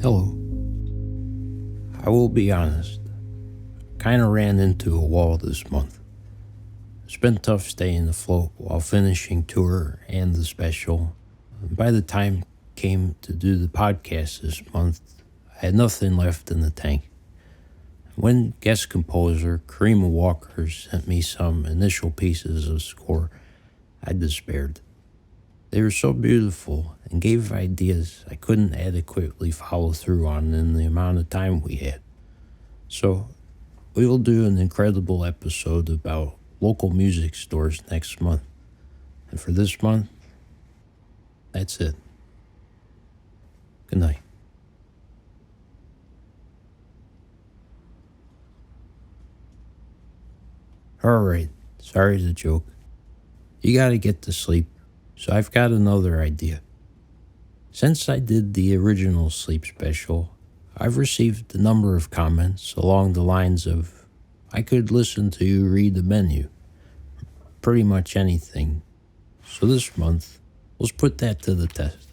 Hello. I will be honest, kind of ran into a wall this month. It's been tough staying afloat while finishing tour and the special. By the time came to do the podcast this month, I had nothing left in the tank. When guest composer Karima Walker sent me some initial pieces of score, I despaired. They were so beautiful and gave ideas I couldn't adequately follow through on in the amount of time we had. So, we will do an incredible episode about local music stores next month. And for this month, that's it. Good night. Alright, sorry to joke. You gotta get to sleep. So I've got another idea. Since I did the original sleep special, I've received a number of comments along the lines of, I could listen to you read the menu. Pretty much anything. So this month, let's put that to the test.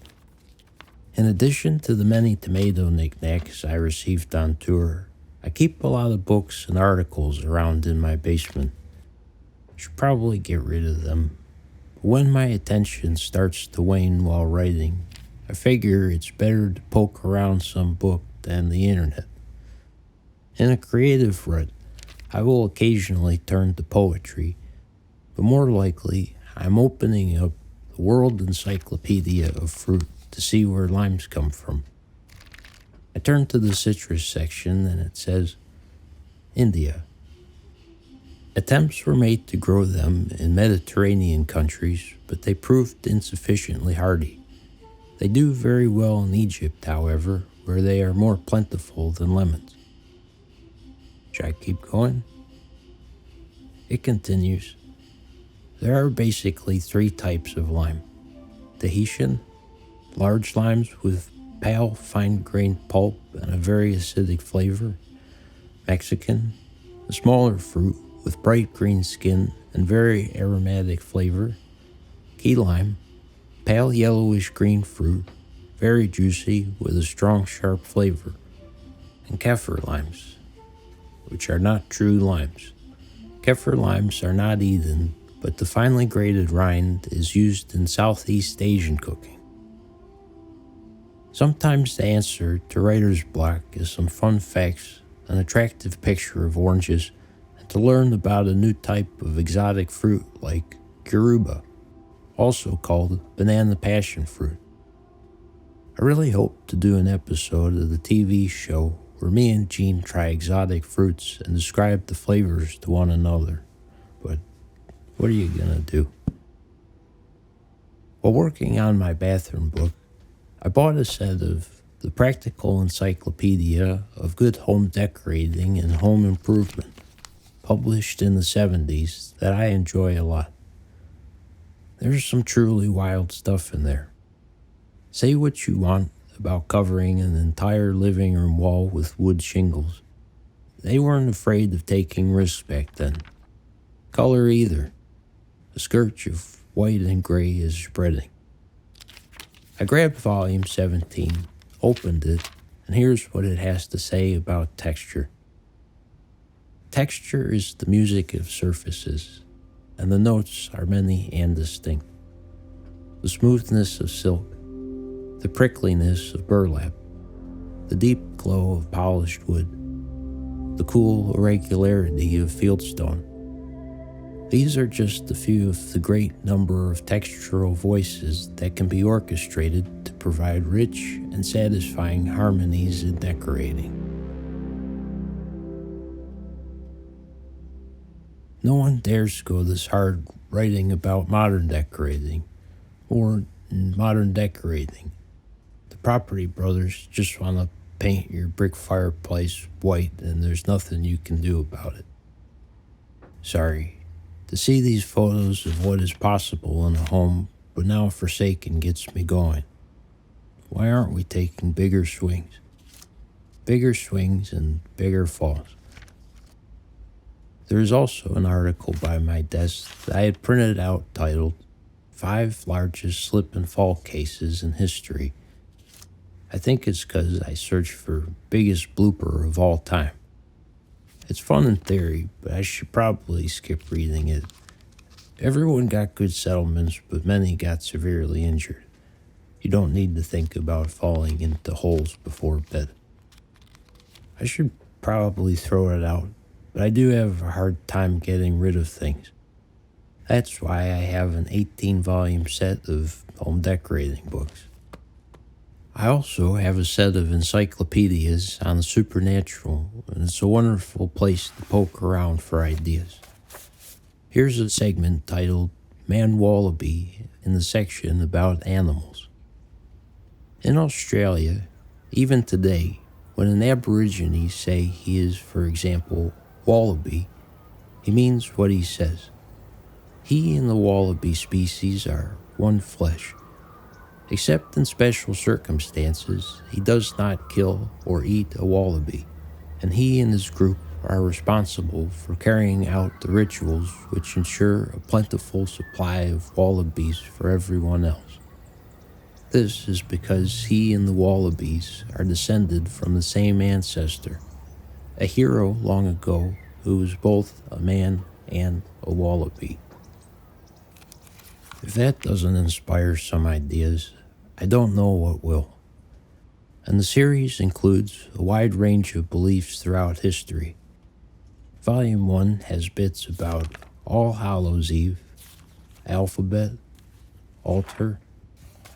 In addition to the many tomato knickknacks I received on tour, I keep a lot of books and articles around in my basement. Should probably get rid of them. When my attention starts to wane while writing, I figure it's better to poke around some book than the internet. In a creative rut, I will occasionally turn to poetry, but more likely, I'm opening up the World Encyclopedia of Fruit to see where limes come from. I turn to the citrus section and it says, India. Attempts were made to grow them in Mediterranean countries, but they proved insufficiently hardy. They do very well in Egypt, however, where they are more plentiful than lemons. Should I keep going? It continues. There are basically 3 types of lime. Tahitian, large limes with pale, fine-grained pulp and a very acidic flavor. Mexican, a smaller fruit with bright green skin and very aromatic flavor. Key lime, pale yellowish green fruit, very juicy with a strong sharp flavor. And Kaffir limes, which are not true limes. Kaffir limes are not eaten, but the finely grated rind is used in Southeast Asian cooking. Sometimes the answer to writer's block is some fun facts, an attractive picture of oranges, to learn about a new type of exotic fruit like Kiruba, also called banana passion fruit. I really hope to do an episode of the TV show where me and Gene try exotic fruits and describe the flavors to one another, but what are you gonna do? While working on my bathroom book, I bought a set of the Practical Encyclopedia of Good Home Decorating and Home Improvement, published in the 70s, that I enjoy a lot. There's some truly wild stuff in there. Say what you want about covering an entire living room wall with wood shingles. They weren't afraid of taking risks back then. Color either. A scourge of white and gray is spreading. I grabbed volume 17, opened it, and here's what it has to say about texture. Texture is the music of surfaces, and the notes are many and distinct. The smoothness of silk, the prickliness of burlap, the deep glow of polished wood, the cool irregularity of fieldstone. These are just a few of the great number of textural voices that can be orchestrated to provide rich and satisfying harmonies in decorating. No one dares go this hard writing about modern decorating, or modern decorating. The Property Brothers just want to paint your brick fireplace white and there's nothing you can do about it. Sorry, to see these photos of what is possible in a home but now forsaken gets me going. Why aren't we taking bigger swings? Bigger swings and bigger falls. There is also an article by my desk that I had printed out titled 5 Largest Slip and Fall Cases in History. I think it's because I searched for biggest blooper of all time. It's fun in theory, but I should probably skip reading it. Everyone got good settlements, but many got severely injured. You don't need to think about falling into holes before bed. I should probably throw it out, but I do have a hard time getting rid of things. That's why I have an 18-volume set of home decorating books. I also have a set of encyclopedias on the supernatural, and it's a wonderful place to poke around for ideas. Here's a segment titled Man Wallaby in the section about animals. In Australia, even today, when an Aborigine say he is, for example, wallaby, he means what he says. He and the wallaby species are one flesh. Except in special circumstances, he does not kill or eat a wallaby, and he and his group are responsible for carrying out the rituals which ensure a plentiful supply of wallabies for everyone else. This is because he and the wallabies are descended from the same ancestor, a hero long ago who was both a man and a wallaby. If that doesn't inspire some ideas, I don't know what will. And the series includes a wide range of beliefs throughout history. Volume 1 has bits about All Hallows Eve, alphabet, altar,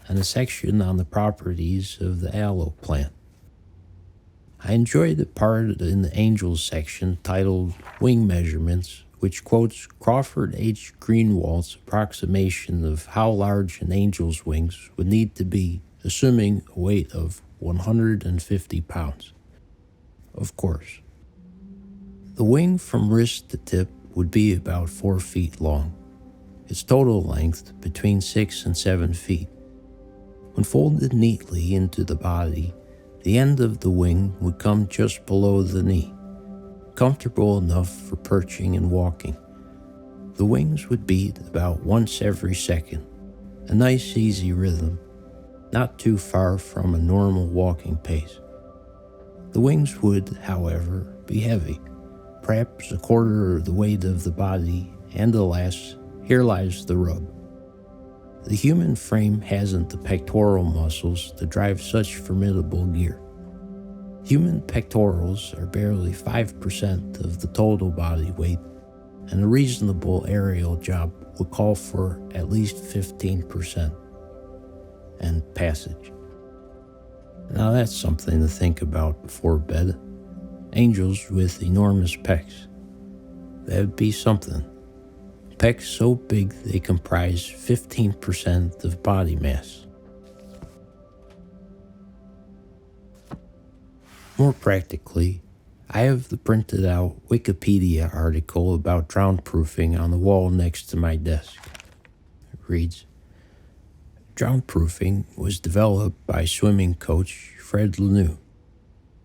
and a section on the properties of the aloe plant. I enjoyed the part in the angels section titled Wing Measurements, which quotes Crawford H. Greenwald's approximation of how large an angel's wings would need to be, assuming a weight of 150 pounds. Of course. The wing from wrist to tip would be about 4 feet long. Its total length between 6 and 7 feet. When folded neatly into the body, the end of the wing would come just below the knee, comfortable enough for perching and walking. The wings would beat about once every second, a nice easy rhythm, not too far from a normal walking pace. The wings would, however, be heavy, perhaps a quarter of the weight of the body, and alas, here lies the rub. The human frame hasn't the pectoral muscles to drive such formidable gear. Human pectorals are barely 5% of the total body weight, and a reasonable aerial job would call for at least 15%. And passage. Now that's something to think about before bed. Angels with enormous pecs. That'd be something. Pecs so big they comprise 15% of body mass. More practically, I have the printed out Wikipedia article about drown-proofing on the wall next to my desk. It reads, Drown-proofing was developed by swimming coach Fred Lanoux.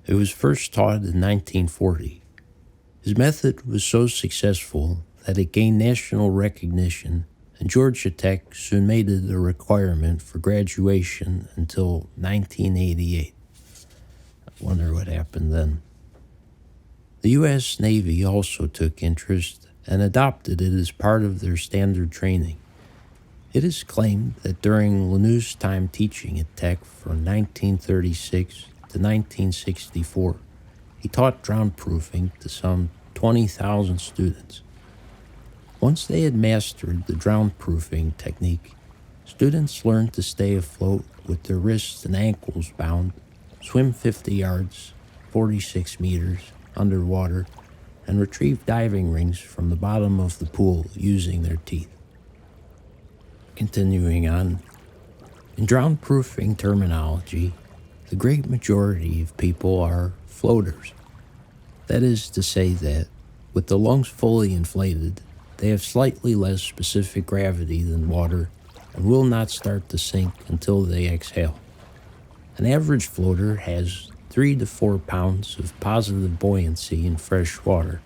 It was first taught in 1940. His method was so successful that it gained national recognition, and Georgia Tech soon made it a requirement for graduation until 1988. I wonder what happened then. The U.S. Navy also took interest and adopted it as part of their standard training. It is claimed that during Lanou's time teaching at Tech from 1936 to 1964, he taught drown-proofing to some 20,000 students. Once they had mastered the drown-proofing technique, students learned to stay afloat with their wrists and ankles bound, swim 50 yards, 46 meters, underwater, and retrieve diving rings from the bottom of the pool using their teeth. Continuing on, in drown-proofing terminology, the great majority of people are floaters. That is to say that, with the lungs fully inflated, they have slightly less specific gravity than water and will not start to sink until they exhale. An average floater has 3 to 4 pounds of positive buoyancy in fresh water.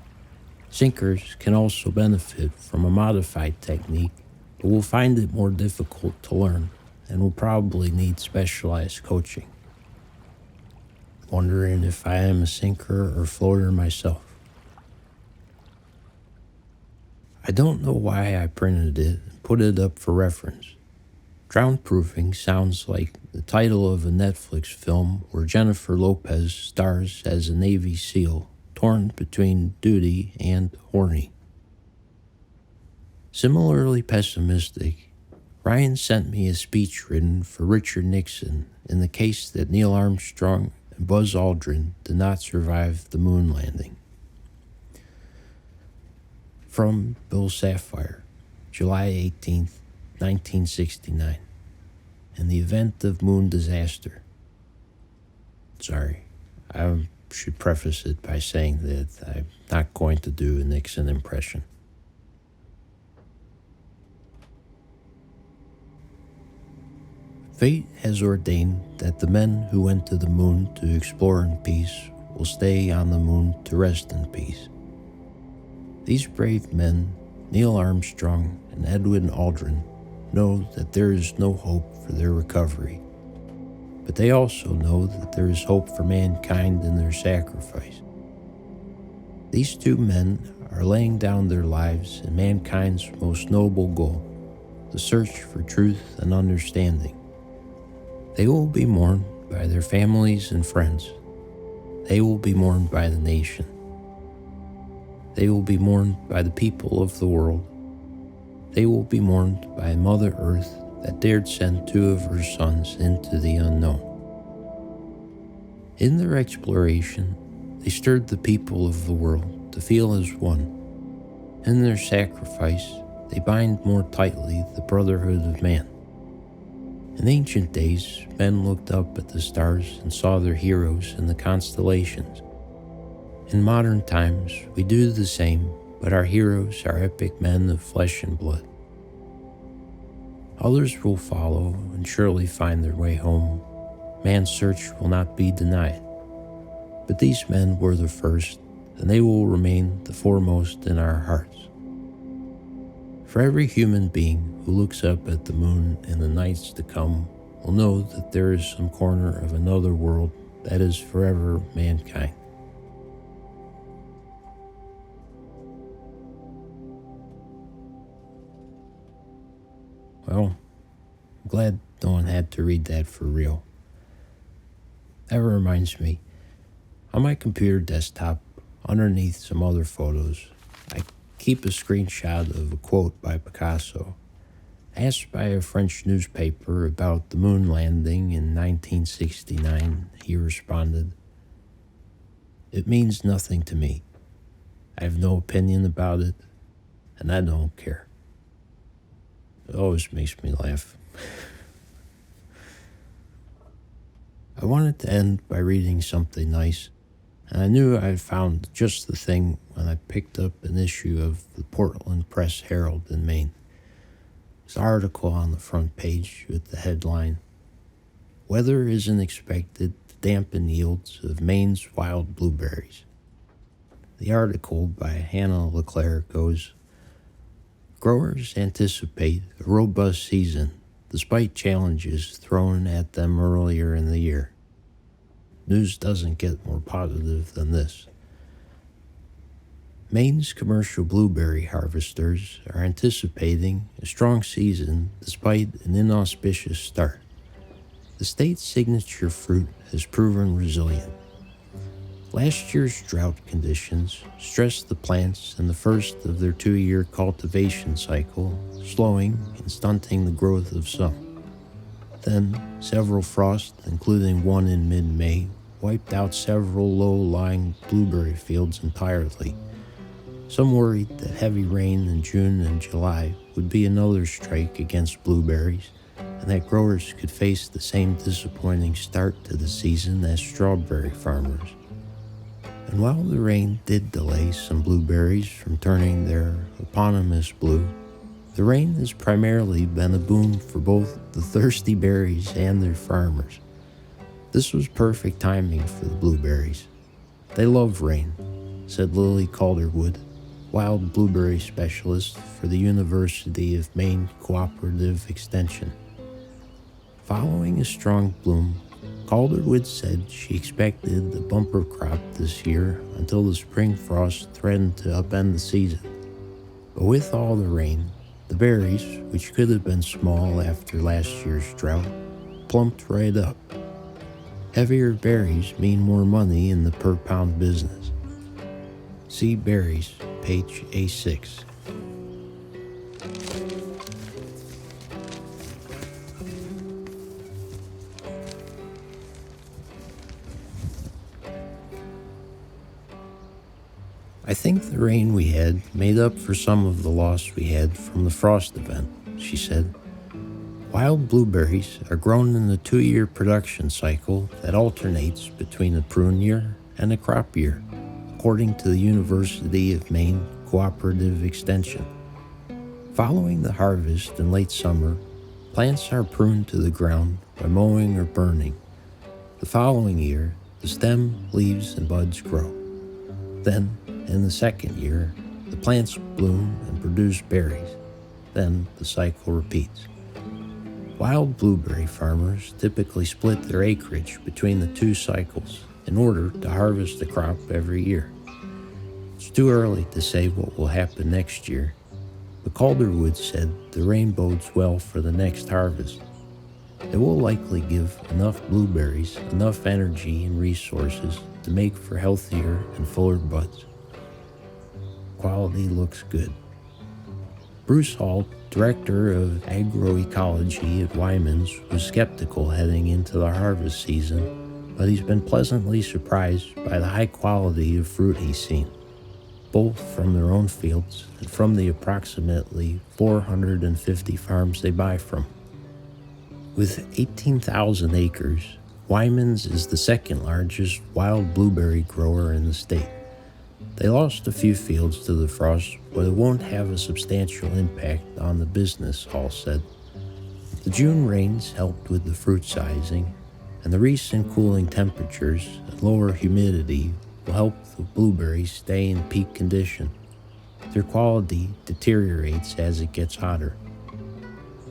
Sinkers can also benefit from a modified technique, but will find it more difficult to learn and will probably need specialized coaching. wondering if I am a sinker or floater myself. I don't know why I printed it and put it up for reference. Drownproofing sounds like the title of a Netflix film where Jennifer Lopez stars as a Navy SEAL torn between duty and horny. Similarly pessimistic, Ryan sent me a speech written for Richard Nixon in the case that Neil Armstrong and Buzz Aldrin did not survive the moon landing. From Bill Sapphire, July 18, 1969. In the event of moon disaster. Sorry, I should preface it by saying that I'm not going to do a Nixon impression. Fate has ordained that the men who went to the moon to explore in peace will stay on the moon to rest in peace. These brave men, Neil Armstrong and Edwin Aldrin, know that there is no hope for their recovery, but they also know that there is hope for mankind in their sacrifice. These two men are laying down their lives in mankind's most noble goal, the search for truth and understanding. They will be mourned by their families and friends. They will be mourned by the nation. They will be mourned by the people of the world. They will be mourned by Mother Earth that dared send two of her sons into the unknown. In their exploration, they stirred the people of the world to feel as one. In their sacrifice, they bind more tightly the brotherhood of man. In ancient days, men looked up at the stars and saw their heroes in the constellations. In modern times, we do the same, but our heroes are epic men of flesh and blood. Others will follow and surely find their way home. Man's search will not be denied. But these men were the first, and they will remain the foremost in our hearts. For every human being who looks up at the moon in the nights to come will know that there is some corner of another world that is forever mankind. Well, I'm glad no one had to read that for real. That reminds me, on my computer desktop, underneath some other photos, I keep a screenshot of a quote by Picasso. Asked by a French newspaper about the moon landing in 1969, he responded, "It means nothing to me. I have no opinion about it, and I don't care." It always makes me laugh. I wanted to end by reading something nice, and I knew I had found just the thing when I picked up an issue of the Portland Press Herald in Maine. There's an article on the front page with the headline, "Weather isn't expected to dampen yields of Maine's wild blueberries." The article by Hannah LeClaire goes, "Growers anticipate a robust season despite challenges thrown at them earlier in the year." News doesn't get more positive than this. Maine's commercial blueberry harvesters are anticipating a strong season despite an inauspicious start. The state's signature fruit has proven resilient. Last year's drought conditions stressed the plants in the first of their 2-year cultivation cycle, slowing and stunting the growth of some. Then, several frosts, including one in mid-May, wiped out several low-lying blueberry fields entirely. Some worried that heavy rain in June and July would be another strike against blueberries, and that growers could face the same disappointing start to the season as strawberry farmers. And while the rain did delay some blueberries from turning their eponymous blue, the rain has primarily been a boon for both the thirsty berries and their farmers. This was perfect timing for the blueberries. They love rain, said Lily Calderwood, wild blueberry specialist for the University of Maine Cooperative Extension. Following a strong bloom, Calderwood said she expected a bumper crop this year until the spring frost threatened to upend the season. But with all the rain, the berries, which could have been small after last year's drought, plumped right up. Heavier berries mean more money in the per-pound business. See berries, page A6. I think the rain we had made up for some of the loss we had from the frost event, she said. Wild blueberries are grown in a 2-year production cycle that alternates between a prune year and a crop year, according to the University of Maine Cooperative Extension. Following the harvest in late summer, plants are pruned to the ground by mowing or burning. The following year, the stem, leaves, and buds grow. Then, in the second year, the plants bloom and produce berries. Then the cycle repeats. Wild blueberry farmers typically split their acreage between the 2 cycles in order to harvest the crop every year. It's too early to say what will happen next year, but Calderwood said the rain bodes well for the next harvest. It will likely give enough blueberries, enough energy and resources to make for healthier and fuller buds. Quality looks good. Bruce Hall, director of agroecology at Wyman's, was skeptical heading into the harvest season, but he's been pleasantly surprised by the high quality of fruit he's seen, both from their own fields and from the approximately 450 farms they buy from. With 18,000 acres, Wyman's is the second largest wild blueberry grower in the state. They lost a few fields to the frost, but it won't have a substantial impact on the business, Hall said. The June rains helped with the fruit sizing, and the recent cooling temperatures and lower humidity will help the blueberries stay in peak condition. Their quality deteriorates as it gets hotter.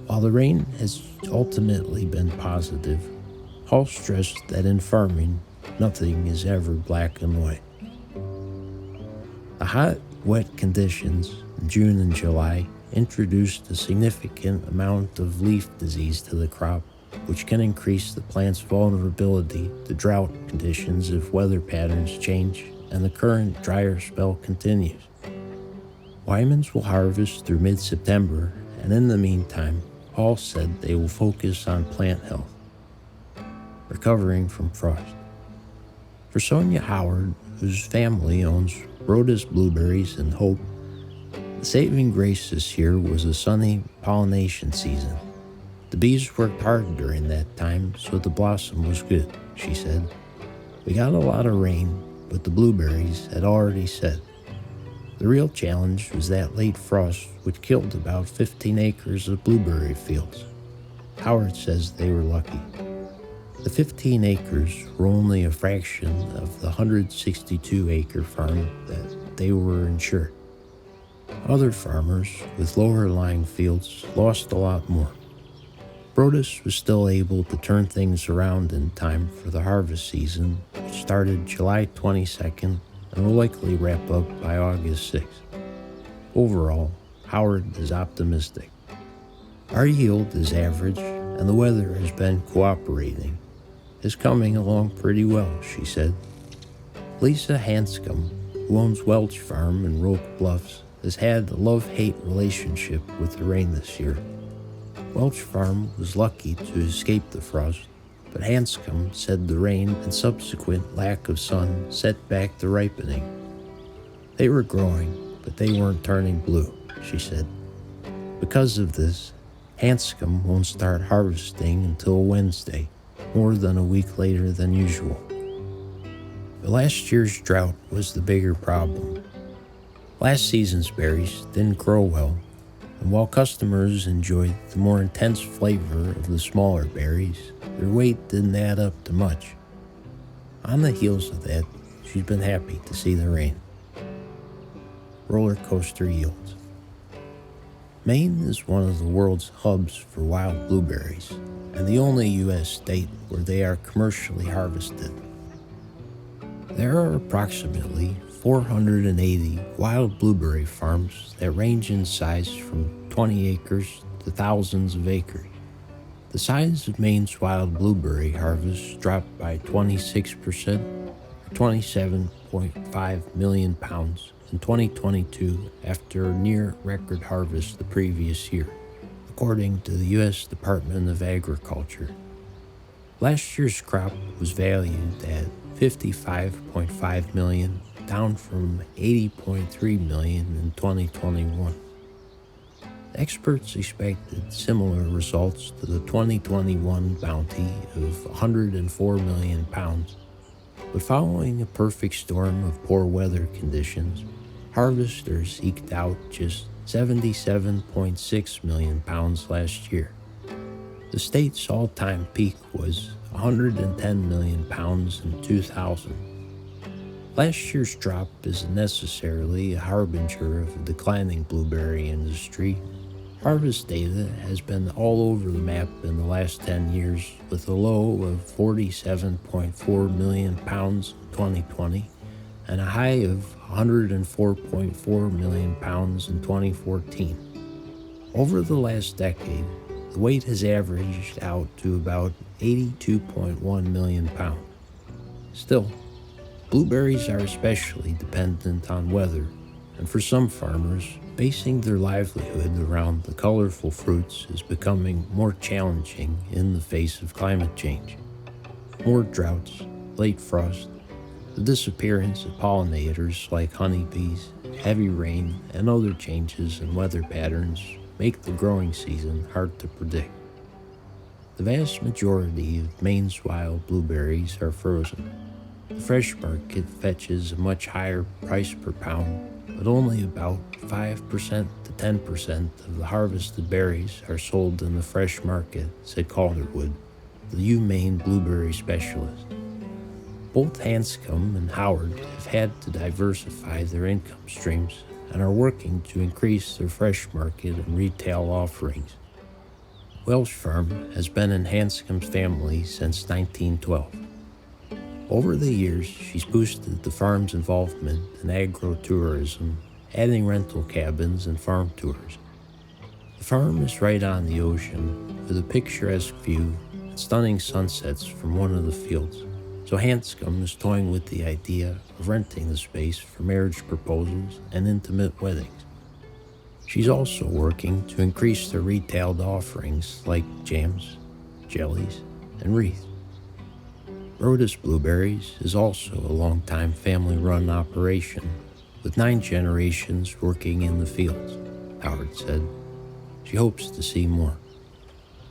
While the rain has ultimately been positive, Hall stressed that in farming, nothing is ever black and white. The hot, wet conditions in June and July introduced a significant amount of leaf disease to the crop, which can increase the plant's vulnerability to drought conditions if weather patterns change and the current drier spell continues. Wyman's will harvest through mid-September, and in the meantime, Hall said they will focus on plant health, recovering from frost. For Sonia Howard, whose family owns Rhoda's Blueberries and Hope, the saving grace this year was a sunny pollination season. The bees worked hard during that time, so the blossom was good, she said. We got a lot of rain, but the blueberries had already set. The real challenge was that late frost, which killed about 15 acres of blueberry fields. Howard says they were lucky. The 15 acres were only a fraction of the 162-acre farm that they were insured. Other farmers with lower-lying fields lost a lot more. Brodus was still able to turn things around in time for the harvest season, which started July 22nd and will likely wrap up by August 6th. Overall, Howard is optimistic. Our yield is average, and the weather has been cooperating. It's coming along pretty well, she said. Lisa Hanscom, who owns Welch Farm in Roque Bluffs, has had a love-hate relationship with the rain this year. Welch Farm was lucky to escape the frost, but Hanscom said the rain and subsequent lack of sun set back the ripening. They were growing, but they weren't turning blue, she said. Because of this, Hanscom won't start harvesting until Wednesday, more than a week later than usual. But last year's drought was the bigger problem. Last season's berries didn't grow well, and while customers enjoyed the more intense flavor of the smaller berries, their weight didn't add up to much. On the heels of that, she's been happy to see the rain. Roller coaster yields. Maine is one of the world's hubs for wild blueberries, and the only U.S. state where they are commercially harvested. There are approximately 480 wild blueberry farms that range in size from 20 acres to thousands of acres. The size of Maine's wild blueberry harvest dropped by 26%, or 27.5 million pounds in 2022 after a near record harvest the previous year, according to the U.S. Department of Agriculture. Last year's crop was valued at $55.5 million, down from $80.3 million in 2021. Experts expected similar results to the 2021 bounty of 104 million pounds, but following a perfect storm of poor weather conditions, harvesters eked out just 77.6 million pounds last year. The state's all-time peak was 110 million pounds in 2000. Last year's drop isn't necessarily a harbinger of a declining blueberry industry. Harvest data has been all over the map in the last 10 years, with a low of 47.4 million pounds in 2020 and a high of 104.4 million pounds in 2014. Over the last decade, the weight has averaged out to about 82.1 million pounds. Still, blueberries are especially dependent on weather, and for some farmers, basing their livelihood around the colorful fruits is becoming more challenging in the face of climate change. More droughts, late frost, the disappearance of pollinators like honeybees, heavy rain, and other changes in weather patterns make the growing season hard to predict. The vast majority of Maine's wild blueberries are frozen. The fresh market fetches a much higher price per pound, but only about 5% to 10% of the harvested berries are sold in the fresh market, said Calderwood, the Maine blueberry specialist. Both Hanscom and Howard have had to diversify their income streams and are working to increase their fresh market and retail offerings. Welsh Farm has been in Hanscom's family since 1912. Over the years, she's boosted the farm's involvement in agro-tourism, adding rental cabins and farm tours. The farm is right on the ocean, with a picturesque view and stunning sunsets from one of the fields, so Hanscom is toying with the idea of renting the space for marriage proposals and intimate weddings. She's also working to increase their retailed offerings like jams, jellies, and wreaths. Rhoda's Blueberries is also a long-time family-run operation, with 9 generations working in the fields, Howard said. She hopes to see more.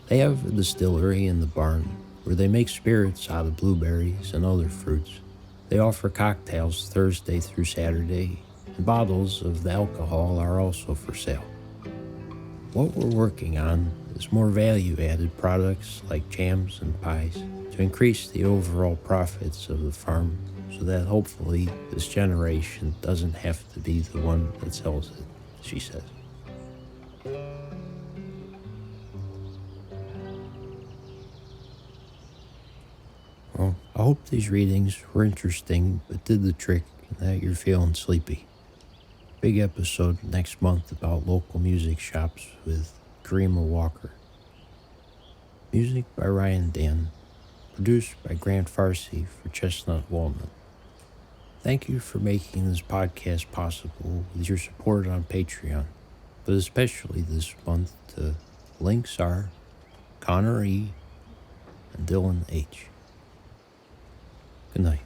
They have a distillery in the barn where they make spirits out of blueberries and other fruits. They offer cocktails Thursday through Saturday, and bottles of the alcohol are also for sale. What we're working on is more value-added products like jams and pies to increase the overall profits of the farm so that hopefully this generation doesn't have to be the one that sells it, she says. Well, I hope these readings were interesting but did the trick and that you're feeling sleepy. Big episode next month about local music shops with Karima Walker. Music by Ryan Dann. Produced by Grant Farsi for Chestnut, Walnut. Thank you for making this podcast possible with your support on Patreon, but especially this month to Links R, Connor E, and Dylan H. Good night.